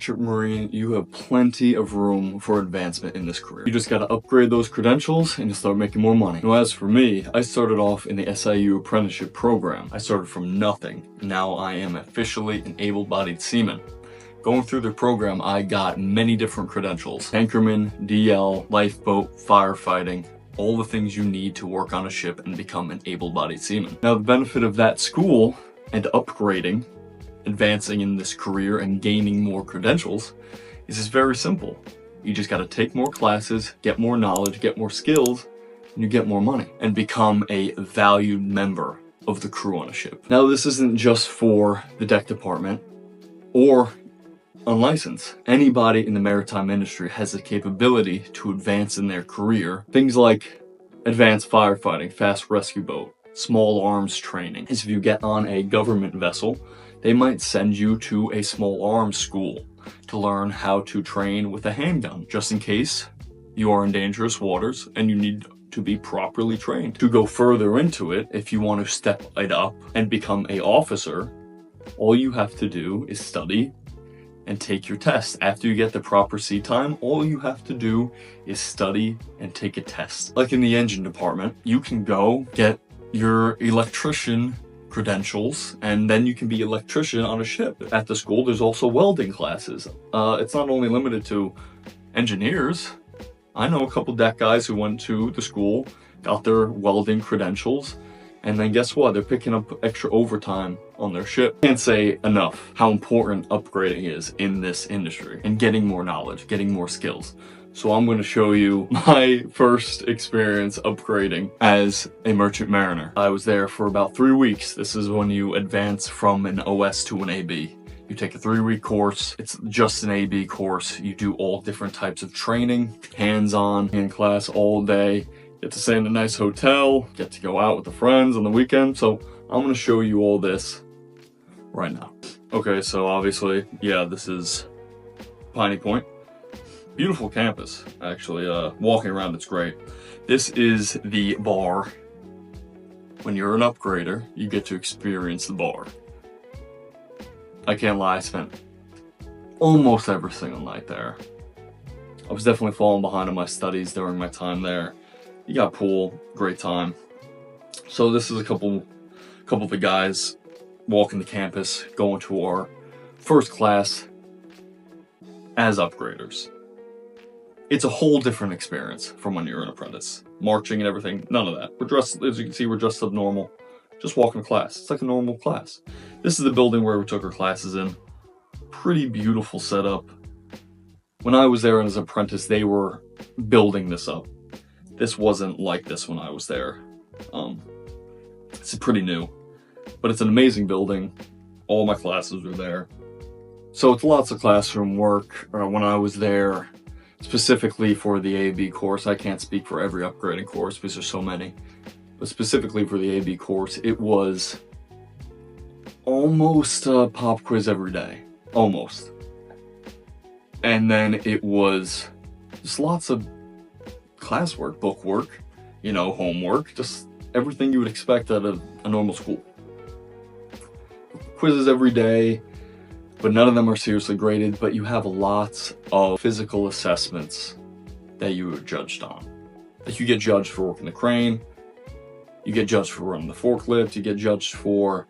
Merchant Marine, you have plenty of room for advancement in this career. You just gotta upgrade those credentials and you'll start making more money. Now, as for me, I started off in the SIU apprenticeship program. I started from nothing. Now I am officially an able-bodied seaman. Going through the program, I got many different credentials. Anchorman, DL, lifeboat, firefighting, all the things you need to work on a ship and become an able-bodied seaman. Now, the benefit of that school and upgrading, advancing in this career and gaining more credentials is just very simple. You just gotta take more classes, get more knowledge, get more skills, and you get more money and become a valued member of the crew on a ship. Now, this isn't just for the deck department or unlicensed. Anybody in the maritime industry has the capability to advance in their career. Things like advanced firefighting, fast rescue boat, small arms training. If you get on a government vessel, they might send you to a small arms school to learn how to train with a handgun, just in case you are in dangerous waters and you need to be properly trained. To go further into it, if you want to step it up and become an officer, all you have to do is study and take your test. After you get the proper sea time, all you have to do is study and take a test. Like in the engine department, you can go get your electrician credentials and then you can be electrician on a ship. At the school, there's also welding classes. It's not only limited to engineers. I know a couple deck guys who went to the school, got their welding credentials, and then guess what? They're picking up extra overtime on their ship. Can't say enough how important upgrading is in this industry and getting more knowledge, getting more skills. So I'm going to show you my first experience upgrading as a merchant mariner. I was there for about 3 weeks. This is when you advance from an OS to an AB. You take a 3-week course. It's just an AB course. You do all different types of training, hands-on, in class all day. Get to stay in a nice hotel, get to go out with the friends on the weekend. So I'm going to show you all this right now. Okay, so obviously, yeah, this is Piney Point. Beautiful campus, actually. Walking around, it's great. This is the bar. When you're an upgrader, you get to experience the bar. I can't lie, I spent almost every single night there. I was definitely falling behind on my studies during my time there. You got pool, great time. So this is a couple of the guys walking the campus, going to our first class as upgraders. It's a whole different experience from when you're an apprentice. Marching and everything, none of that. We're dressed, as you can see, we're dressed up normal. Just walking to class. It's like a normal class. This is the building where we took our classes in. Pretty beautiful setup. When I was there as an apprentice, they were building this up. This wasn't like this when I was there. It's pretty new, but it's an amazing building. All my classes were there. So it's lots of classroom work. When I was there, specifically for the AB course, I can't speak for every upgrading course because there's so many, but specifically for the AB course, it was almost a pop quiz every day, almost. And then it was just lots of classwork, bookwork, you know, homework, just everything you would expect out of a normal school. Quizzes every day, but none of them are seriously graded, but you have lots of physical assessments that you are judged on. Like you get judged for working the crane, you get judged for running the forklift, you get judged for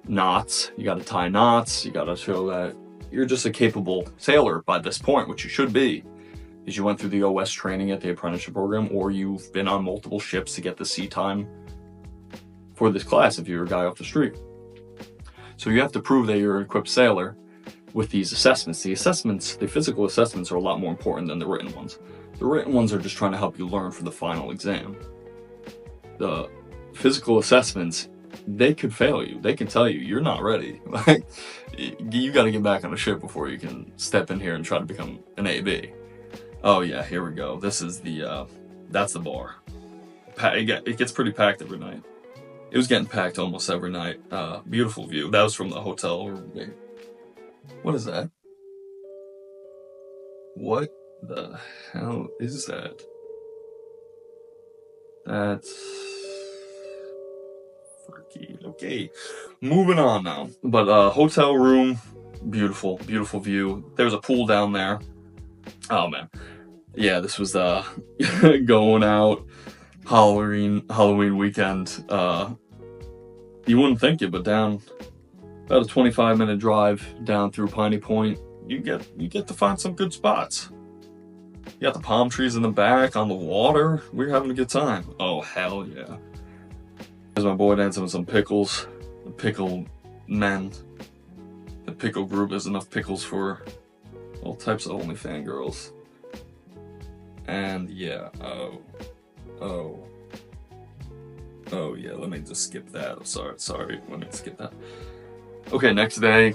knots, you gotta tie knots, you gotta show that you're just a capable sailor by this point, which you should be. Because you went through the OS training at the apprenticeship program, or you've been on multiple ships to get the sea time for this class if you're a guy off the street. So you have to prove that you're an equipped sailor with these assessments. The assessments, the physical assessments, are a lot more important than the written ones. The written ones are just trying to help you learn for the final exam. The physical assessments, they could fail you. They can tell you, you're not ready. Like, you got to get back on a ship before you can step in here and try to become an AB. Oh yeah, here we go. This is the, that's the bar. It gets pretty packed every night. It was getting packed almost every night. Beautiful view. That was from the hotel. What is that? What the hell is that? That's freaky. Okay, moving on now. But hotel room, Beautiful, beautiful view. There's a pool down there. Oh man. Yeah, this was going out Halloween weekend. You wouldn't think it, but down about a 25-minute drive down through Piney Point, you get to find some good spots. You got the palm trees in the back on the water. We're having a good time. Oh hell yeah. There's my boy dancing with some pickles. The pickle men. The pickle group has enough pickles for all types of OnlyFans girls. And yeah, oh yeah, let me just skip that. I'm sorry, let me skip that. Okay, next day.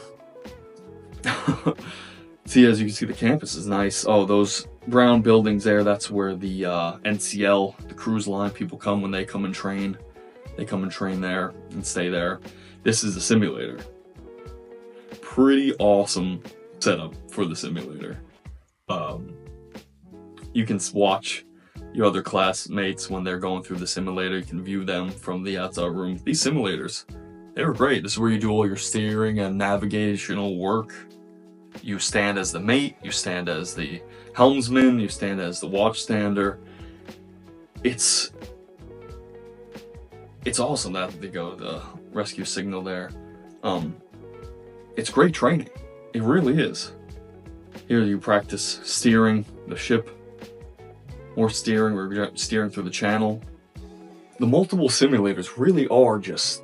See, as you can see, the campus is nice. Oh, those brown buildings there, that's where the NCL, the cruise line people come when they come and train. They come and train there and stay there. This is the simulator. Pretty awesome setup for the simulator. You can watch your other classmates when they're going through the simulator. You can view them from the outside room. These simulators, they were great. This is where you do all your steering and navigational work. You stand as the mate, you stand as the helmsman, you stand as the watchstander. It's awesome that they go the rescue signal there. It's great training. It really is. Here you practice steering the ship, or steering through the channel. The multiple simulators really are just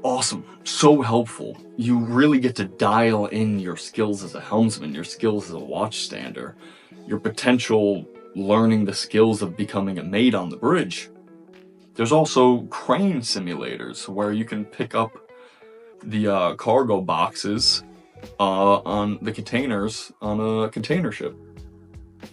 awesome, so helpful. You really get to dial in your skills as a helmsman, your skills as a watchstander, your potential learning the skills of becoming a mate on the bridge. There's also crane simulators where you can pick up the cargo boxes on the containers on a container ship.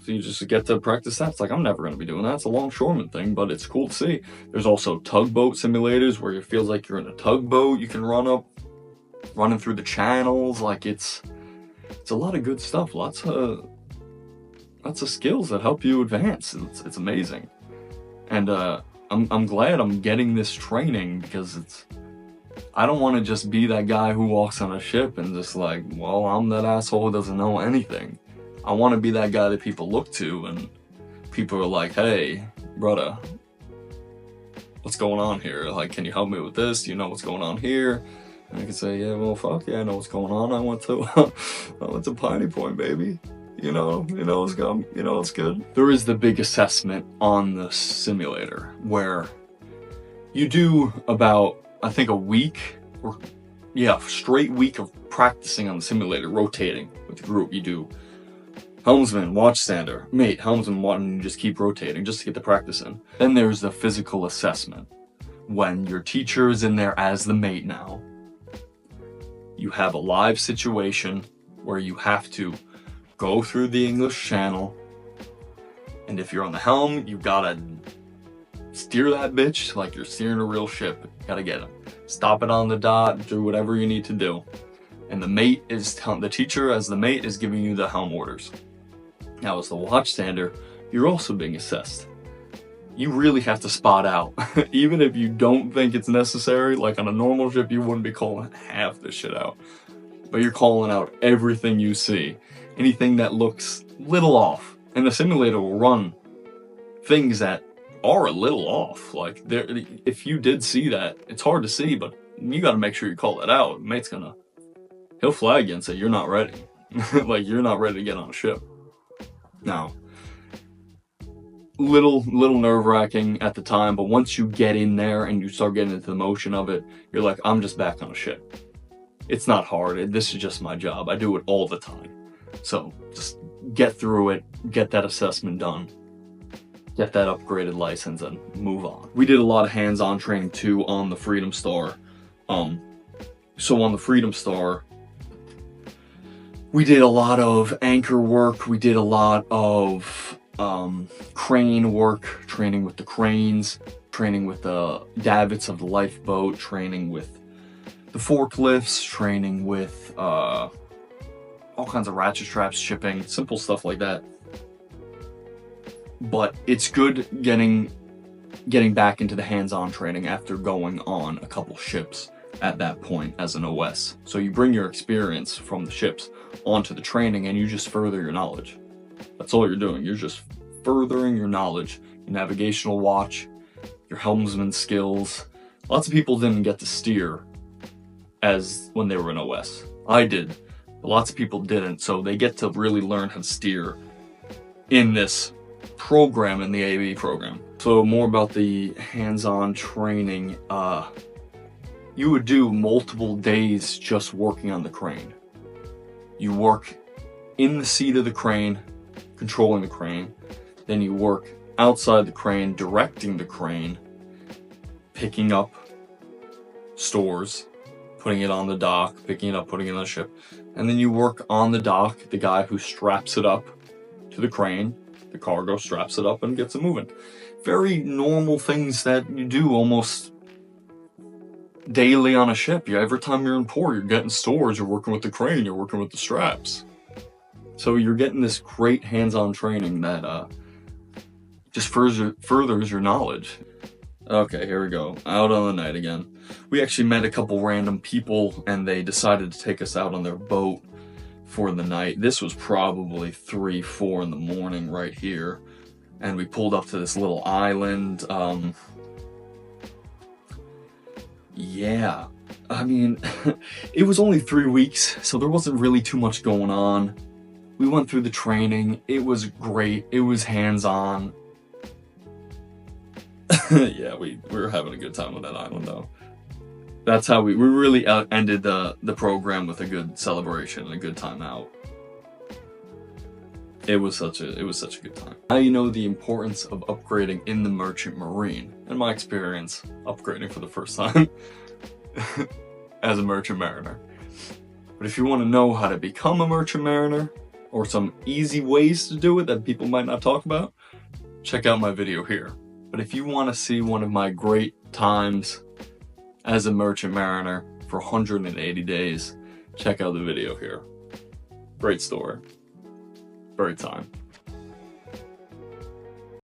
So you just get to practice that. It's like, I'm never going to be doing that. It's a longshoreman thing, but it's cool to see. There's also tugboat simulators where it feels like you're in a tugboat. You can running through the channels. Like it's a lot of good stuff. Lots of skills that help you advance. It's amazing. And I'm glad I'm getting this training because I don't want to just be that guy who walks on a ship and just like, well, I'm that asshole who doesn't know anything. I want to be that guy that people look to and people are like, hey, brother, what's going on here? Like, can you help me with this? Do you know what's going on here? And I can say, yeah, well, fuck yeah, I know what's going on. I went to Piney Point, baby. You know it's good. There is the big assessment on the simulator where you do about, I think, a week or straight week of practicing on the simulator, rotating with the group. You do helmsman, watchstander, mate, helmsman, and you just keep rotating just to get the practice in. Then there's the physical assessment when your teacher is in there as the mate now. You have a live situation where you have to go through the English Channel, and if you're on the helm, you gotta steer that bitch like you're steering a real ship. You gotta get it. Stop it on the dot, do whatever you need to do. And the teacher as the mate is giving you the helm orders. Now as the watchstander, you're also being assessed. You really have to spot out. Even if you don't think it's necessary, like on a normal ship, you wouldn't be calling half this shit out. But you're calling out everything you see. Anything that looks little off. And the simulator will run things that are a little off. Like, if you did see that, it's hard to see, but you gotta make sure you call that out. Mate's he'll flag you and say, you're not ready. Like, you're not ready to get on a ship. Now, little nerve-wracking at the time, but once you get in there and you start getting into the motion of it, you're like, I'm just back on a ship. It's not hard. This is just my job. I do it all the time. So just get through it, get that assessment done, get that upgraded license, and move on. We did a lot of hands-on training too on the Freedom Star. So on the Freedom Star, we did a lot of anchor work. We did a lot of crane work, training with the cranes, training with the davits of the lifeboat, training with the forklifts, training with all kinds of ratchet straps, shipping, simple stuff like that. But it's good getting back into the hands-on training after going on a couple ships. at that point as an OS. So you bring your experience from the ships onto the training and you just further your knowledge. That's all you're doing. You're just furthering your knowledge, your navigational watch, your helmsman skills. Lots of people didn't get to steer as when they were in OS. I did, but lots of people didn't, so they get to really learn how to steer in this program, in the AV program. So more about the hands-on training. You would do multiple days just working on the crane. You work in the seat of the crane, controlling the crane. Then you work outside the crane, directing the crane, picking up stores, putting it on the dock, picking it up, putting it on the ship. And then you work on the dock, the guy who straps it up to the crane, the cargo straps it up and gets it moving. Very normal things that you do almost daily on a ship. Every time you're in port, you're getting stores, you're working with the crane, you're working with the straps. So you're getting this great hands-on training that just furthers your knowledge. Okay, here we go. Out on the night again. We actually met a couple random people and they decided to take us out on their boat for the night. This was probably 3, 4 in the morning right here. And we pulled up to this little island. Yeah, I mean, it was only 3 weeks, so there wasn't really too much going on. We went through the training. It was great. It was hands-on. Yeah, we were having a good time on that island, though. That's how we really ended the program with a good celebration and a good time out. It was such a good time. Now you know the importance of upgrading in the Merchant Marine. In my experience, upgrading for the first time as a Merchant Mariner. But if you want to know how to become a Merchant Mariner, or some easy ways to do it that people might not talk about, check out my video here. But if you want to see one of my great times as a Merchant Mariner for 180 days, check out the video here. Great story. Great time.